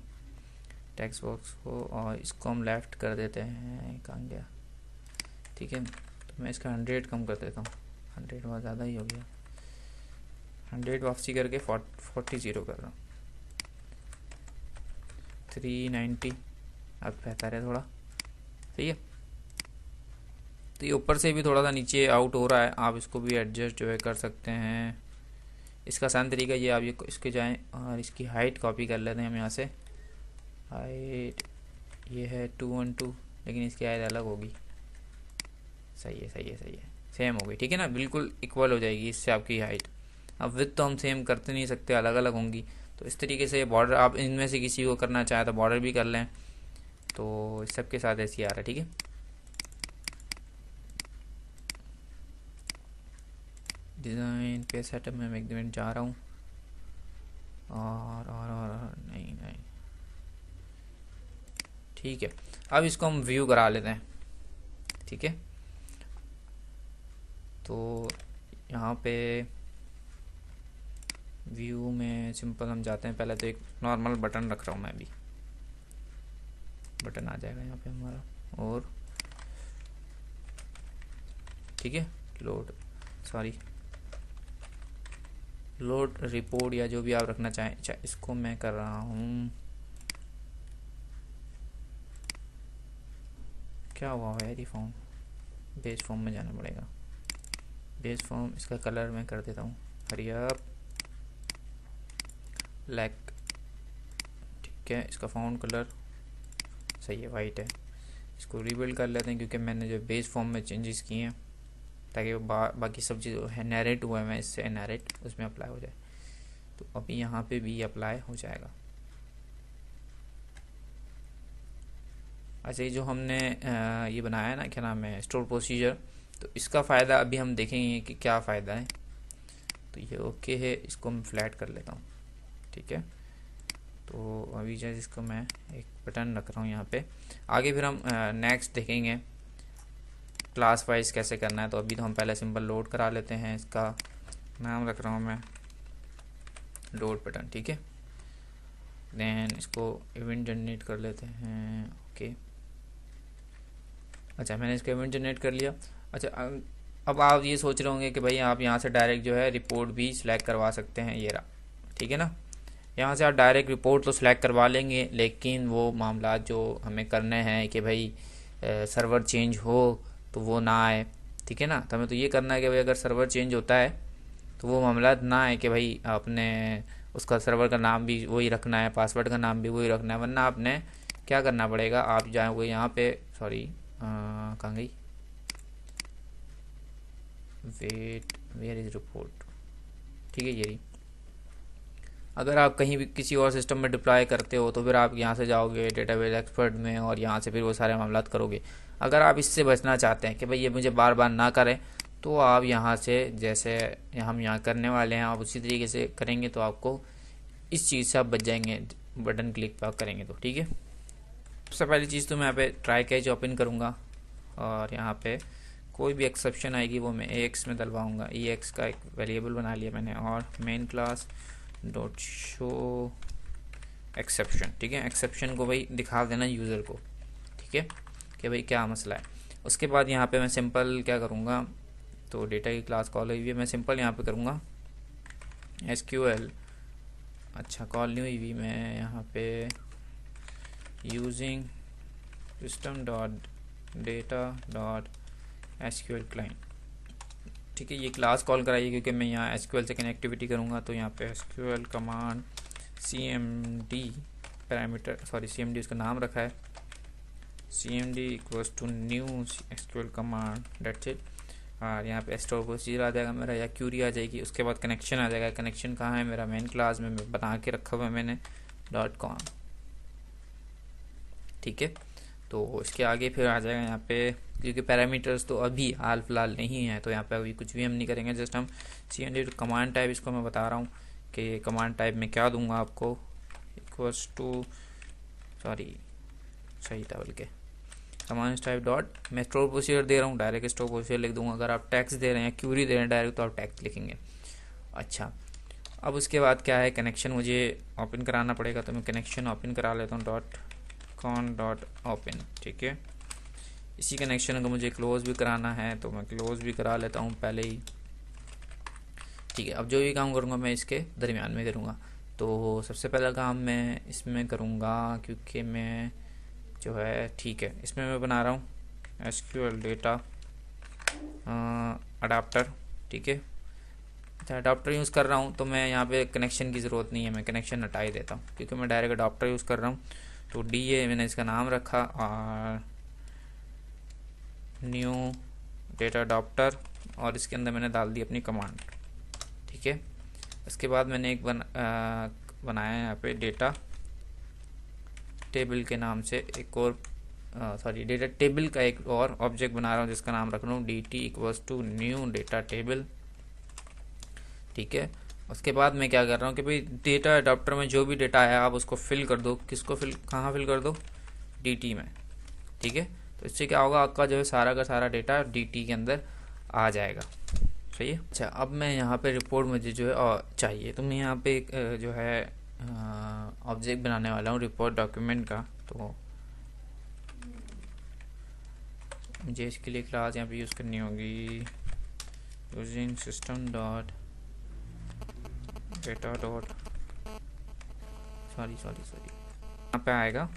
टेक्स्ट बॉक्स को, और इसको हम लेफ़्ट कर देते हैं। कहाँ गया? ठीक है, तो मैं इसका 100 कम कर देता हूँ। 100 बहुत ज़्यादा ही हो गया। 100 वापसी करके 40 कर रहा हूँ। 390 अब बेहतर है थोड़ा। सही है, तो ये ऊपर से भी थोड़ा सा नीचे आउट हो रहा है। आप इसको भी एडजस्ट जो है कर सकते हैं। इसका आसान तरीका ये, आप ये इसके जाएं और इसकी हाइट कॉपी कर लेते हैं हम यहाँ से। हाइट ये है 212, लेकिन इसकी हाइट अलग होगी। सही है, सही है, सही है, सेम हो गई। ठीक है ना, बिल्कुल इक्वल हो जाएगी इससे आपकी हाइट। अब विड्थ तो हम सेम करते नहीं सकते, अलग अलग होंगी। तो इस तरीके से बॉर्डर आप इनमें से किसी को करना चाहें तो बॉर्डर भी कर लें। तो इस सब के साथ ऐसे ही आ रहा है। ठीक है, डिज़ाइन पे सेटअप में मैं एक मिनट जा रहा हूँ। और नहीं नहीं, ठीक है, अब इसको हम व्यू करा लेते हैं। ठीक है, तो यहाँ पे व्यू में सिंपल हम जाते हैं। पहले तो एक नॉर्मल बटन रख रहा हूँ मैं भी, बटन आ जाएगा यहाँ पे हमारा। और ठीक है, लोड रिपोर्ट या जो भी आप रखना चाहें। अच्छा, इसको मैं कर रहा हूँ, क्या हुआ है यार, फॉर्म बेस फॉर्म में जाना पड़ेगा। बेस फॉर्म, इसका कलर मैं कर देता हूँ हरी अप ब्लैक। ठीक है, इसका फाउंड कलर सही है, वाइट है। इसको रिबिल्ड कर लेते हैं क्योंकि मैंने जो बेस फॉर्म में चेंजेस किए हैं ताकि बाकी सब चीज़ है नैरेट हुआ है, मैं इससे नैरेट उसमें अप्लाई हो जाए। तो अभी यहाँ पे भी अप्लाई हो जाएगा। अच्छा, ये जो हमने ये बनाया है ना, क्या नाम है, स्टोर प्रोसीजर, तो इसका फ़ायदा अभी हम देखेंगे कि क्या फ़ायदा है। तो ये ओके है, इसको मैं फ्लैट कर लेता हूँ। ठीक है, तो अभी जैसे इसको मैं एक बटन रख रहा हूँ यहाँ पे। आगे फिर हम नेक्स्ट देखेंगे क्लास वाइज कैसे करना है। तो अभी तो हम पहले सिंपल लोड करा लेते हैं। इसका नाम रख रहा हूँ मैं लोड बटन। ठीक है, देन इसको इवेंट जनरेट कर लेते हैं। ओके, अच्छा, मैंने इसको इवेंट जनरेट कर लिया। अच्छा, अब आप ये सोच रहे होंगे कि भाई आप यहाँ से डायरेक्ट जो है रिपोर्ट भी सिलेक्ट करवा सकते हैं। ये रहा, ठीक है ना, यहाँ से आप डायरेक्ट रिपोर्ट तो सिलेक्ट करवा लेंगे, लेकिन वो मामला जो हमें करने हैं कि भाई सर्वर चेंज हो तो वो ना आए। ठीक है ना, तो हमें तो ये करना है कि भाई अगर सर्वर चेंज होता है तो वो मामला ना आए कि भाई आपने उसका सर्वर का नाम भी वही रखना है, पासवर्ड का नाम भी वही रखना है। वरना आपने क्या करना पड़ेगा, आप जाओगे यहाँ पे, सॉरी कहाँ गई, वेट वेयर इज़ रिपोर्ट। ठीक है, ये रही। अगर आप कहीं भी किसी और सिस्टम में डिप्लॉय करते हो तो फिर आप यहाँ से जाओगे डेटाबेस एक्सपर्ट में और यहाँ से फिर वो सारे मामलात करोगे। अगर आप इससे बचना चाहते हैं कि भाई ये मुझे बार बार ना करें, तो आप यहाँ से जैसे हम यहाँ करने वाले हैं आप उसी तरीके से करेंगे तो आपको इस चीज़ से आप बच जाएंगे बटन क्लिक पर करेंगे तो। ठीक है, सबसे पहली चीज़ तो मैं यहाँ पे ट्राई कैच ओपन करूँगा और यहाँ पे कोई भी एक्सेप्शन आएगी वो मैं AX में डलवाऊँगा। EX का एक वेरिएबल बना लिया मैंने और main class dot show exception. ठीक है, एक्सेप्शन को भाई दिखा देना यूज़र को, ठीक है, कि भाई क्या मसला है। उसके बाद यहाँ पे मैं सिंपल क्या करूँगा, तो डेटा की क्लास कॉल हुई है, मैं सिंपल यहाँ पे करूँगा SQL, अच्छा कॉल नहीं हुई भी, मैं यहाँ पे using system dot data dot SQL client. ठीक है, ये क्लास कॉल कराइए क्योंकि मैं यहाँ SQL से कनेक्टिविटी करूँगा, तो यहाँ पे SQL command CMD parameter, sorry CMD उसका नाम रखा है, CMD equals to new SQL command, that's it. और यहाँ पे स्टोर प्रोसीजर आ जाएगा मेरा या क्यूरी आ जाएगी। उसके बाद कनेक्शन आ जाएगा, कनेक्शन कहाँ है मेरा, मेन क्लास में बना के रखा हुआ है मैंने .com। ठीक है, तो इसके आगे फिर आ जाएगा यहाँ पे, क्योंकि पैरामीटर्स तो अभी हाल फिलहाल नहीं है तो यहाँ पे अभी कुछ भी हम नहीं करेंगे, जस्ट हम CMD कमांड टाइप, इसको मैं बता रहा हूँ कि कमांड टाइप में क्या दूंगा आपको, इक्वल्स टू, सॉरी सही था बल्कि, कमांड टाइप डॉट, मैं स्टोर प्रोसीजर दे रहा हूँ, डायरेक्ट स्टोर प्रोसीजर लिख दूंगा। अगर आप टैक्स दे रहे हैं, क्यूरी दे रहे हैं डायरेक्ट, तो आप टैक्स लिखेंगे। अच्छा, अब उसके बाद क्या है, कनेक्शन मुझे ओपन कराना पड़ेगा, तो मैं कनेक्शन ओपन करा लेता हूँ .con.open। ठीक है, इसी कनेक्शन को मुझे क्लोज भी कराना है तो मैं क्लोज भी करा लेता हूँ पहले ही। ठीक है, अब जो भी काम करूँगा मैं इसके दरमियान में करूँगा। तो सबसे पहला काम मैं इसमें करूँगा, क्योंकि मैं जो है, ठीक है, इसमें मैं बना रहा हूँ SQL डेटा अडाप्टर। ठीक है, अच्छा अडाप्टर यूज़ कर रहा हूँ तो मैं यहाँ पे कनेक्शन की ज़रूरत नहीं है, मैं कनेक्शन हटा ही देता हूँ क्योंकि मैं डायरेक्ट अडाप्टर यूज़ कर रहा हूँ। तो DA मैंने इसका नाम रखा और न्यू डेटा अडाप्टर, और इसके अंदर मैंने डाल दी अपनी कमांड। ठीक है, इसके बाद मैंने एक बनाया यहाँ पे डेटा टेबल के नाम से एक और, सॉरी डेटा टेबल का एक और ऑब्जेक्ट बना रहा हूँ जिसका नाम रख रहा हूँ DT equals to new data table. ठीक है, उसके बाद मैं क्या कर रहा हूँ कि भाई डेटा अडाप्टर में जो भी डेटा आया आप उसको फिल कर दो, किसको फिल, कहाँ फिल कर दो, DT में। ठीक है, तो इससे क्या होगा, आपका जो है सारा का सारा डेटा DT के अंदर आ जाएगा। सही है। अच्छा, अब मैं यहाँ पे रिपोर्ट मुझे जो है चाहिए, तो मैं यहाँ पे एक जो है ऑब्जेक्ट बनाने वाला हूँ रिपोर्ट डॉक्यूमेंट का। तो मुझे इसके लिए क्लास यहाँ पे यूज़ करनी होगी using system dot data dot, sorry यहाँ पे आएगा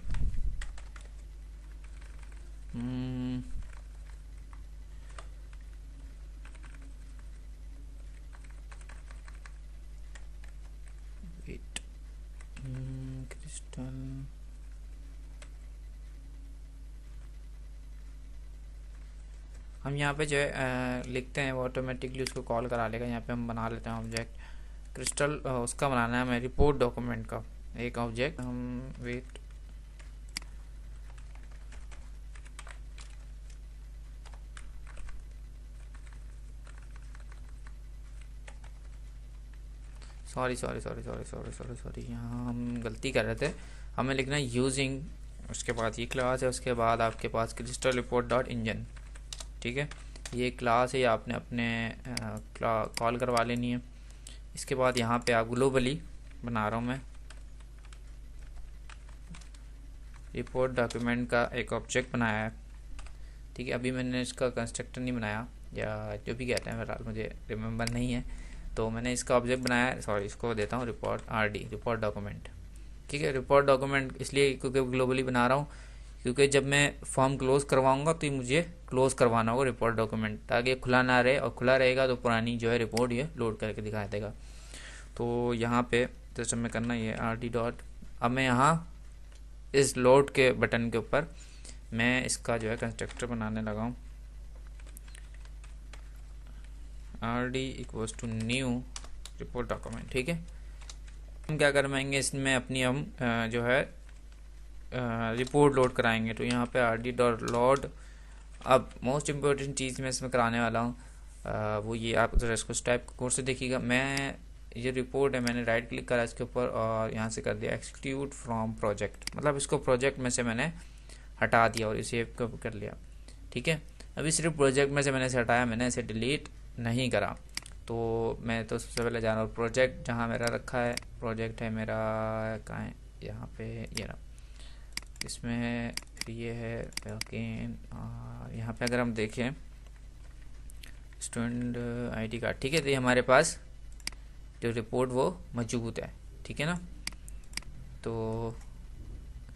वेट क्रिस्टल, हम यहाँ पे जो है लिखते हैं वो ऑटोमेटिकली उसको कॉल करा लेगा। यहाँ पे हम बना लेते हैं ऑब्जेक्ट क्रिस्टल, उसका बनाना है हमें रिपोर्ट डॉक्यूमेंट का एक ऑब्जेक्ट। हम वेट सॉरी यहाँ हम गलती कर रहे थे, हमें लिखना है यूजिंग, उसके बाद ये क्लास है, उसके बाद आपके पास क्रिस्टल रिपोर्ट डॉट इंजन। ठीक है, ये क्लास है, आपने अपने कॉल करवा लेनी है। इसके बाद यहाँ पे आप ग्लोबली बना रहा हूँ मैं रिपोर्ट डॉक्यूमेंट का एक ऑब्जेक्ट बनाया है। ठीक है, अभी मैंने इसका कंस्ट्रक्टर नहीं बनाया या जो भी कहते हैं, फिलहाल मुझे रिमेंबर नहीं है, तो मैंने इसका ऑब्जेक्ट बनाया है। सॉरी, इसको देता हूँ रिपोर्ट RD, रिपोर्ट डॉक्यूमेंट। ठीक है, रिपोर्ट डॉक्यूमेंट इसलिए क्योंकि ग्लोबली बना रहा हूँ, क्योंकि जब मैं फॉर्म क्लोज करवाऊँगा तो मुझे क्लोज करवाना होगा रिपोर्ट डॉक्यूमेंट, ताकि खुला ना रहे, और खुला रहेगा तो पुरानी जो है रिपोर्ट ये लोड करके दिखा देगा। तो यहाँ पे जस्ट हमें करना ये RD डॉट, अब मैं यहाँ इस लोड के बटन के ऊपर मैं इसका जो है कंस्ट्रक्टर बनाने लगा हूँ RD equals to new report document. ठीक है, हम क्या करवाएंगे इसमें अपनी, हम जो है रिपोर्ट लोड कराएंगे। तो यहाँ पे RD डॉट लोड, अब मोस्ट इम्पोर्टेंट चीज़ मैं इसमें कराने वाला हूँ वो ये, आप ज़रा इसको स्टेप कोर्स से देखिएगा। मैं ये रिपोर्ट है, मैंने राइट क्लिक करा इसके ऊपर और यहाँ से कर दिया एक्सक्लूड फ्रॉम प्रोजेक्ट, मतलब इसको प्रोजेक्ट में से मैंने हटा दिया और इसे सेव कर लिया। ठीक है, अभी सिर्फ प्रोजेक्ट में से मैंने इसे हटाया, मैंने इसे डिलीट नहीं करा। तो मैं तो सबसे पहले जा रहा हूँ प्रोजेक्ट, जहाँ मेरा रखा है प्रोजेक्ट है मेरा, कहाँ है, यहाँ पे ये रहा, इसमें ये है अगेन। यहाँ पे अगर हम देखें स्टूडेंट आईडी कार्ड, ठीक है, तो ये हमारे पास जो रिपोर्ट वो मौजूद है। ठीक है ना, तो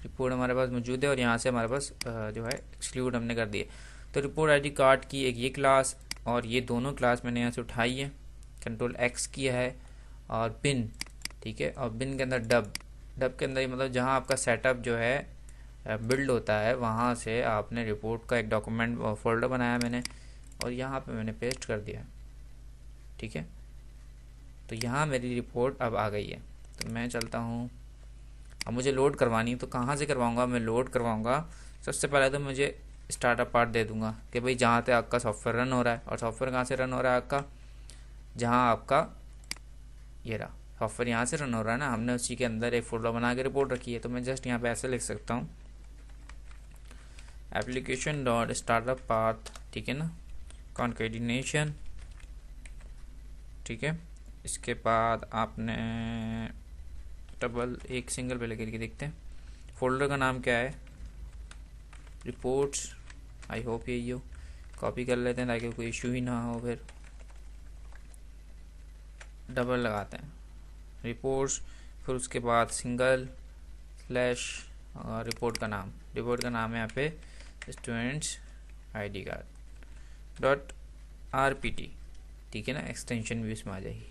रिपोर्ट हमारे पास मौजूद है और यहाँ से हमारे पास जो है एक्सक्लूड हमने कर दिए। तो रिपोर्ट आईडी कार्ड की एक ये क्लास और ये दोनों क्लास मैंने यहाँ से उठाई है, कंट्रोल एक्स किया है और बिन, ठीक है, और बिन के अंदर डब के अंदर मतलब जहाँ आपका सेटअप जो है बिल्ड होता है वहाँ से आपने रिपोर्ट का एक डॉक्यूमेंट फोल्डर बनाया मैंने और यहाँ पे मैंने पेस्ट कर दिया। ठीक है, तो यहाँ मेरी रिपोर्ट अब आ गई है। तो मैं चलता हूँ, अब मुझे लोड करवानी, तो कहाँ से करवाऊँगा, मैं लोड करवाऊँगा सबसे पहले तो मुझे स्टार्टअप पार्ट दे दूँगा कि भाई जहाँ पे आपका सॉफ्टवेयर रन हो रहा है, और सॉफ्टवेयर कहाँ से रन हो रहा है आपका, जहाँ आपका ये रहा सॉफ्टवेयर यहाँ से रन हो रहा है ना, हमने उसी के अंदर एक फोल्डर बना के रिपोर्ट रखी है। तो मैं जस्ट यहाँ पे ऐसे लिख सकता हूँ एप्लीकेशन डॉट स्टार्टअप पाथ, ठीक है ना, कॉन्केटिनेशन। ठीक है, इसके बाद आपने एक सिंगल पे लेकर के देखते हैं फोल्डर का नाम क्या है, रिपोर्ट्स, आई होप यही हो। कॉपी कर लेते हैं ताकि कोई इशू ही ना हो, फिर डबल लगाते हैं रिपोर्ट्स, फिर उसके बाद सिंगल स्लैश रिपोर्ट का नाम है यहाँ पे students ID card dot RPT, ठीक है ना, एक्सटेंशन भी उसमें आ जाएगी।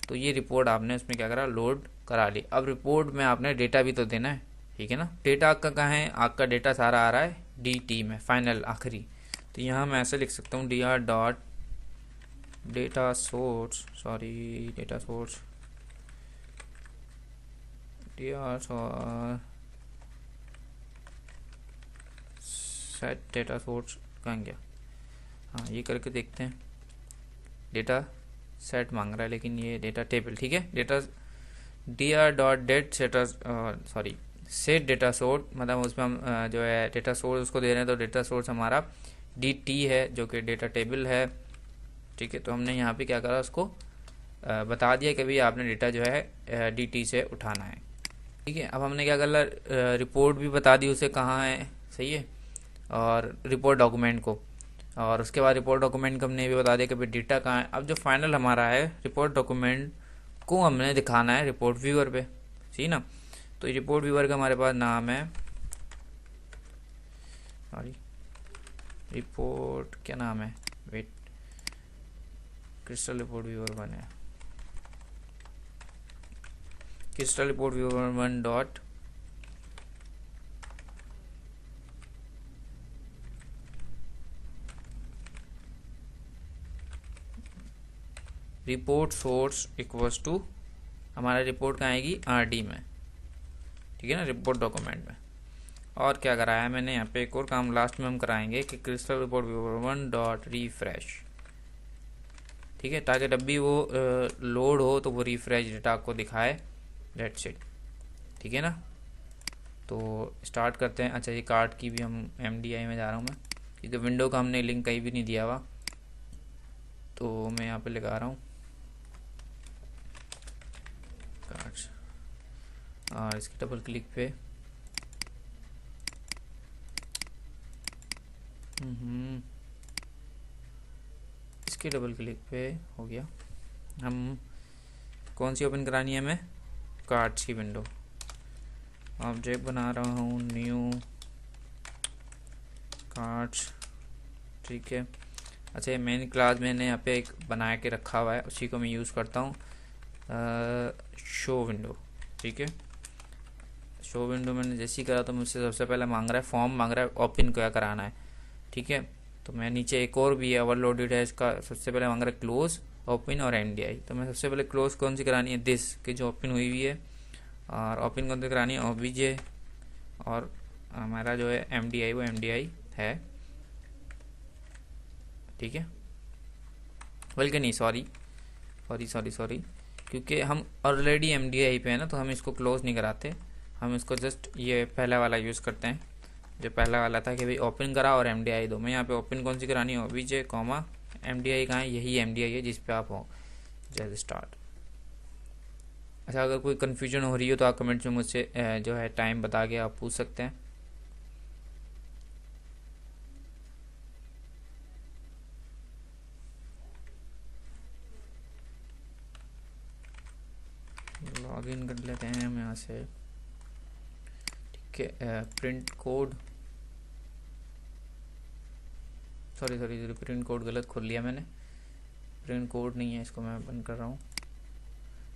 तो ये रिपोर्ट आपने उसमें क्या करा, लोड करा ली। अब रिपोर्ट में आपने डेटा भी तो देना है, ठीक है ना। डेटा आपका कहाँ है, आपका डेटा सारा आ रहा है dt में, फाइनल आखिरी। तो यहाँ मैं ऐसे लिख सकता हूँ dr dot data source, set data source कहाँ गया, हाँ ये करके देखते हैं। डेटा सेट मांग रहा है लेकिन ये डेटा टेबल, ठीक है, data dr dot dataset data source, मतलब उसमें हम जो है डेटा सोर्स उसको दे रहे हैं। तो डेटा सोर्स हमारा dt है जो कि डेटा टेबल है, ठीक है। तो हमने यहाँ पे क्या करा, उसको बता दिया कि भाई आपने डेटा जो है dt से उठाना है, ठीक है। अब हमने क्या करना, रिपोर्ट भी बता दी उसे कहाँ है, सही है, और रिपोर्ट डॉक्यूमेंट को, और उसके बाद रिपोर्ट डॉक्यूमेंट को हमने भी बता दिया कि भाई डेटा कहाँ है। अब जो फाइनल हमारा है रिपोर्ट डॉक्यूमेंट को हमने दिखाना है रिपोर्ट व्यूअर पे, सही ना। तो रिपोर्ट व्यूअर का हमारे पास नाम है, रिपोर्ट क्या नाम है, वेट, क्रिस्टल रिपोर्ट व्यूअर 1 है, crystal report viewer 1 dot report source equals to, हमारा रिपोर्ट कहाँ आएगी RD में, ठीक है ना, रिपोर्ट डॉक्यूमेंट में। और क्या कराया मैंने यहाँ पे, एक और काम लास्ट में हम कराएंगे कि crystal report viewer 1 dot refresh, ठीक है, ताकि जब भी वो लोड हो तो वो रिफ्रेश डेटा आपको दिखाए, डेट्स इट, ठीक है ना। तो स्टार्ट करते हैं। अच्छा, ये कार्ड की भी हम MDI में जा रहा हूँ मैं, क्योंकि विंडो का हमने लिंक कहीं भी नहीं दिया हुआ, तो मैं यहाँ पे लगा रहा हूँ कार्ड्स, और इसके डबल क्लिक पे इसके डबल क्लिक पे हो गया। हम कौन सी ओपन करानी है हमें, कार्ड्स की विंडो। ऑब्जेक्ट बना रहा हूँ न्यू कार्ड्स, ठीक है। अच्छा, मेन क्लास मैंने यहाँ पे एक बना के रखा हुआ है, उसी को मैं यूज़ करता हूँ, शो विंडो, ठीक है। शो विंडो मैंने जैसे ही करा तो मुझसे सबसे पहले मांग रहा है, फॉर्म मांग रहा है, ओपन क्या कराना है, ठीक है। तो मैं नीचे एक और भी है ओवरलोडेड है, इसका सबसे पहले मांग रहा है क्लोज, ओपन और MDI। तो मैं सबसे पहले क्लोज कौन सी करानी है, दिस की जो ओपन हुई हुई है, और ओपन कौन सी करानी है, OBJ, और हमारा जो है MDI वो MDI है, ठीक है। बल्कि नहीं, सॉरी, क्योंकि हम ऑलरेडी MDI पे है ना, तो हम इसको क्लोज नहीं कराते, हम इसको जस्ट ये पहला वाला यूज़ करते हैं, जो पहला वाला था कि भाई ओपन करा और MDI दो। मैं यहाँ पे ओपन कौन सी करानी है, OBJ कॉमा MDI कहाँ है, यही MDI है जिस पे आप हो। जैसे स्टार्ट। अच्छा, अगर कोई कन्फ्यूजन हो रही हो तो आप कमेंट्स में मुझसे जो है टाइम बता के आप पूछ सकते हैं। लॉग इन कर लेते हैं हम यहाँ से। ठीक है, print code, sorry print code गलत खोल लिया मैंने, प्रिंट कोड नहीं है, इसको मैं बंद कर रहा हूँ।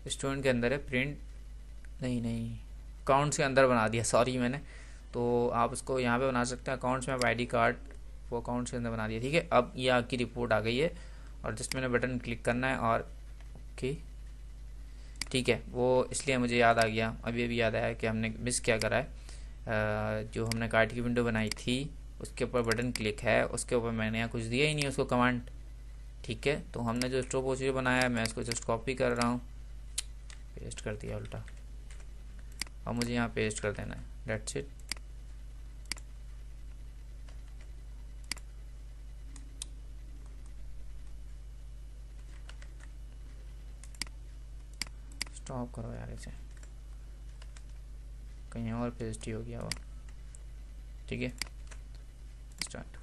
स्टूडेंट के अंदर है प्रिंट, नहीं अकाउंट्स के अंदर बना दिया, सॉरी मैंने। तो आप उसको यहाँ पे बना सकते हैं अकाउंट्स में, ID कार्ड वो अकाउंट्स के अंदर बना दिया। ठीक है, अब ये आपकी रिपोर्ट आ गई है और जस्ट मैंने बटन क्लिक करना है और ओके। ठीक है, वो इसलिए मुझे याद आ गया, अभी याद आया कि हमने मिस क्या करा है। जो हमने कार्ड की विंडो बनाई थी उसके ऊपर बटन क्लिक है, उसके ऊपर मैंने यहाँ कुछ दिया ही नहीं उसको कमांड। ठीक है, तो हमने जो स्टोर प्रोसीजर बनाया है मैं इसको जस्ट कॉपी कर रहा हूँ, पेस्ट कर दिया उल्टा, और मुझे यहाँ पेस्ट कर देना है, डेट्स इट। स्टॉप करो यार इसे, कहीं और पेस्ट ही हो गया वो। ठीक है, स्टार्ट।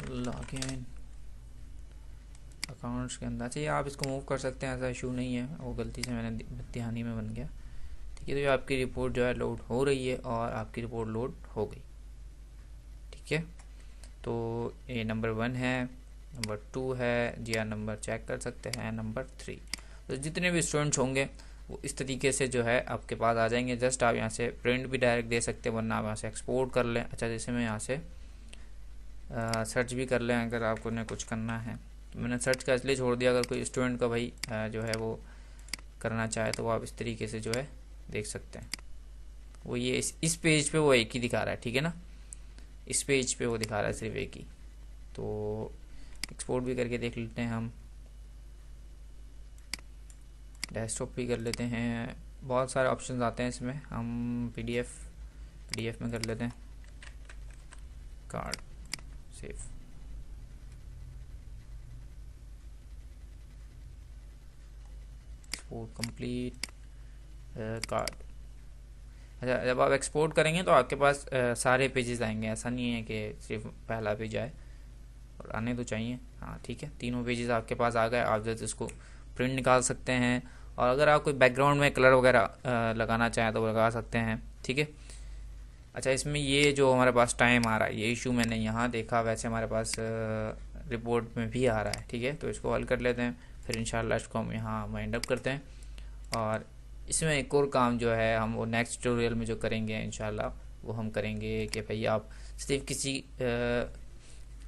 लॉग इन अकाउंट्स के अंदर चाहिए, आप इसको मूव कर सकते हैं, ऐसा इशू नहीं है, वो गलती से मैंने ध्यानी में बन गया। ठीक है, तो ये आपकी रिपोर्ट जो है लोड हो रही है और आपकी रिपोर्ट लोड हो गई। ठीक है, तो ये नंबर 1 है, नंबर 2 है, GR नंबर चेक कर सकते हैं, नंबर 3। तो जितने भी स्टूडेंट्स होंगे वो इस तरीके से जो है आपके पास आ जाएंगे। जस्ट आप यहाँ से प्रिंट भी डायरेक्ट दे सकते हैं, वरना आप यहाँ से एक्सपोर्ट कर लें। अच्छा, जैसे मैं यहाँ से सर्च भी कर लें अगर आपको ने कुछ करना है, तो मैंने सर्च का इसलिए छोड़ दिया, अगर कोई स्टूडेंट का भाई जो है वो करना चाहे तो वो आप इस तरीके से जो है देख सकते हैं। वो ये इस पेज पे वो एक ही दिखा रहा है, ठीक है ना, इस पेज पे वो दिखा रहा है सिर्फ एक ही। तो एक्सपोर्ट भी करके देख लेते हैं हम, डेस्कटॉप भी कर लेते हैं, बहुत सारे ऑप्शंस आते हैं इसमें। हम पीडीएफ में कर लेते हैं, card save, export complete, card. अच्छा, जब आप एक्सपोर्ट करेंगे तो आपके पास सारे पेजेस आएंगे, ऐसा नहीं है कि सिर्फ पहला पेज आए, और आने तो चाहिए। हाँ ठीक है, तीनों पेजेस आपके पास आ गए, आप जैसे इसको प्रिंट निकाल सकते हैं, और अगर आप कोई बैकग्राउंड में कलर वगैरह लगाना चाहें तो लगा सकते हैं। ठीक है, अच्छा, इसमें ये जो हमारे पास टाइम आ रहा है, ये इशू मैंने यहाँ देखा, वैसे हमारे पास रिपोर्ट में भी आ रहा है। ठीक है, तो इसको हल कर लेते हैं, फिर इंशाल्लाह इसको हम यहाँ वाइंड अप करते हैं। और इसमें एक और काम जो है हम वो नेक्स्ट ट्यूटोरियल में जो करेंगे इंशाल्लाह, वो हम करेंगे कि भाई आप सिर्फ किसी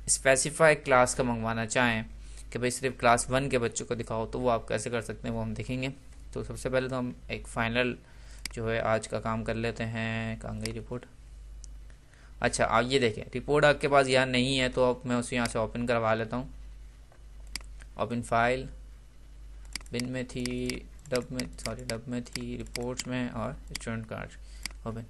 स्पेसिफाइड क्लास का मंगवाना चाहें कि भाई सिर्फ क्लास 1 के बच्चों को दिखाओ, तो वो आप कैसे कर सकते हैं वो हम देखेंगे। तो सबसे पहले तो हम एक फाइनल जो है आज का काम कर लेते हैं। कहाँ गई रिपोर्ट? अच्छा, आप ये देखें, रिपोर्ट आपके पास यहाँ नहीं है तो अब मैं उसे यहाँ से ओपन करवा लेता हूँ। ओपन फाइल, बिन में थी, डब में थी, रिपोर्ट्स में, और स्टूडेंट कार्ड ओपन।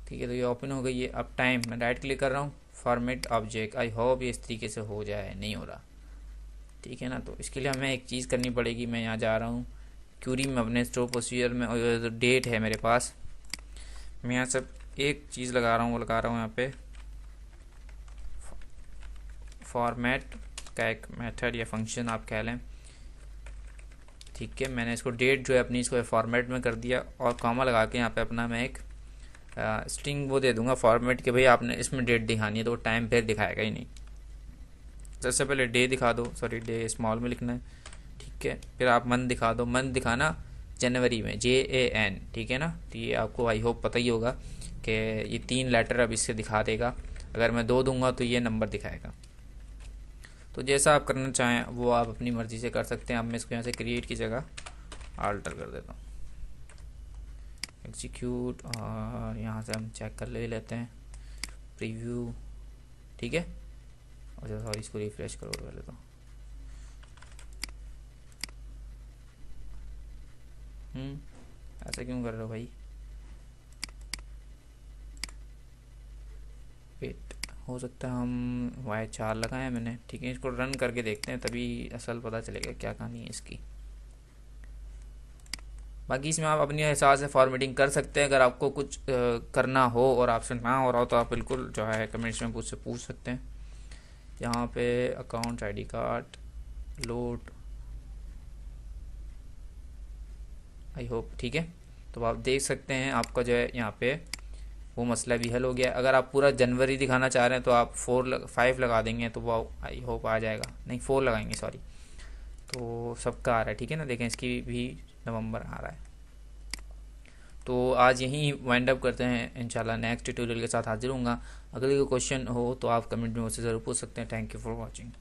ठीक है, तो ये ओपन हो गई है। अब टाइम, मैं राइट क्लिक कर रहा हूँ, फॉर्मेट ऑब्जेक्ट, आई होप ये इस तरीके से हो जाए, नहीं हो रहा। ठीक है ना, तो इसके लिए हमें एक चीज़ करनी पड़ेगी। मैं यहाँ जा रहा हूँ क्यूरी में, अपने स्टोर प्रोसीजर में, और जो डेट है मेरे पास, मैं यहाँ सब एक चीज़ लगा रहा हूँ, वो लगा रहा हूँ यहाँ पे फॉर्मेट का एक मेथड या फंक्शन आप कह लें। ठीक है, मैंने इसको डेट जो है अपनी इसको फॉर्मेट में कर दिया, और कॉमा लगा के यहाँ पे अपना मैं एक स्ट्रिंग वो दे दूंगा फॉर्मेट के भाई आपने इसमें डेट दिखानी है, तो वो टाइम फिर दिखाएगा ही नहीं। सबसे पहले डे दिखा दो, सॉरी डे स्मॉल में लिखना है। ठीक है, फिर आप मंथ दिखा दो, मंथ दिखाना जनवरी में, JAN। ठीक है ना, तो ये आपको आई होप पता ही होगा कि ये 3 लेटर अब इससे दिखा देगा। अगर मैं 2 दूंगा तो ये नंबर दिखाएगा। तो जैसा आप करना चाहें वो आप अपनी मर्ज़ी से कर सकते हैं। अब मैं इसको यहाँ से क्रिएट की जगह आल्टर कर देता हूँ, एग्जीक्यूट, और यहाँ से हम चेक कर ले लेते हैं, प्रीव्यू, ठीक है। अच्छा सॉरी, इसको रिफ्रेश करो पहले तो। ऐसा क्यों कर रहे हो भाई? वेट, हो सकता है हम वाई 4 लगाए मैंने, ठीक है। इसको रन करके देखते हैं, तभी असल पता चलेगा क्या कहानी है इसकी। बाकी इसमें आप अपने हिसाब से फॉर्मेटिंग कर सकते हैं। अगर आपको कुछ करना हो और ऑप्शन ना हो रहा हो तो आप बिल्कुल जो है कमेंट्स में मुझसे पूछ सकते हैं। यहाँ पे account ID card load, I hope ठीक है। तो आप देख सकते हैं आपका जो है यहाँ पे वो मसला भी हल हो गया। अगर आप पूरा जनवरी दिखाना चाह रहे हैं तो आप 5 लगा देंगे तो वो आई होप आ जाएगा। नहीं 4 लगाएंगे सॉरी, तो सबका आ रहा है, ठीक है ना। देखें इसकी भी नवंबर आ रहा है। तो आज यहीं वाइंड अप करते हैं, इंशाल्लाह नेक्स्ट ट्यूटोरियल के साथ हाजिर होऊंगा। अगर कोई क्वेश्चन हो तो आप कमेंट में मुझसे ज़रूर पूछ सकते हैं। Thank you for watching.